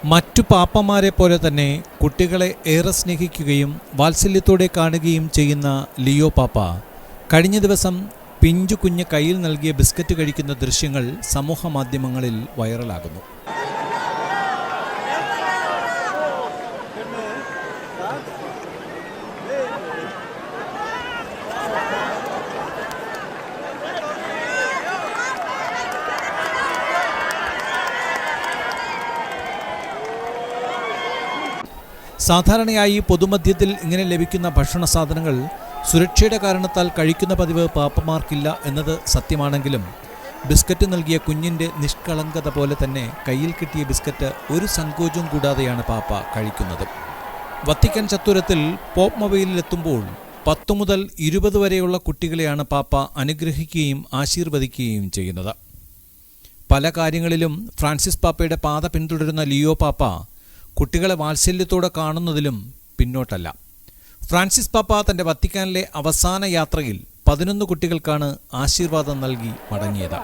മറ്റു പാപ്പമാരെ പോലെ തന്നെ കുട്ടികളെ ഏറെ സ്നേഹിക്കുകയും വാത്സല്യത്തോടെ കാണുകയും ചെയ്യുന്ന ലിയോ പാപ്പ കഴിഞ്ഞ ദിവസം പിഞ്ചു കുഞ്ഞ് കയ്യിൽ നൽകിയ ബിസ്ക്കറ്റ് കഴിക്കുന്ന ദൃശ്യങ്ങൾ സമൂഹ മാധ്യമങ്ങളിൽ വൈറലാകുന്നു. സാധാരണയായി പൊതുമധ്യത്തിൽ ഇങ്ങനെ ലഭിക്കുന്ന ഭക്ഷണ സാധനങ്ങൾ സുരക്ഷയുടെ കാരണത്താൽ കഴിക്കുന്ന പതിവ് പാപ്പമാർക്കില്ല എന്നത് സത്യമാണെങ്കിലും ബിസ്ക്കറ്റ് നൽകിയ കുഞ്ഞിൻ്റെ നിഷ്കളങ്കത പോലെ തന്നെ കയ്യിൽ കിട്ടിയ ബിസ്ക്കറ്റ് ഒരു സങ്കോചവും കൂടാതെയാണ് പാപ്പ കഴിക്കുന്നത്. വത്തിക്കാൻ ചത്തുരത്തിൽ പോപ്പ് മൊബൈലിലെത്തുമ്പോൾ 10 മുതൽ 20 വരെയുള്ള കുട്ടികളെയാണ് പാപ്പ അനുഗ്രഹിക്കുകയും ആശീർവദിക്കുകയും ചെയ്യുന്നത്. പല കാര്യങ്ങളിലും ഫ്രാൻസിസ് പാപ്പയുടെ പാത പിന്തുടരുന്ന ലിയോ പാപ്പ കുട്ടികളെ വാത്സല്യത്തോടെ കാണുന്നതിലും പിന്നോട്ടല്ല. ഫ്രാൻസിസ് പാപ്പ തൻ്റെ വത്തിക്കാനിലെ അവസാന യാത്രയിൽ 11 കുട്ടികൾക്കാണ് ആശീർവാദം നൽകി മടങ്ങിയത്.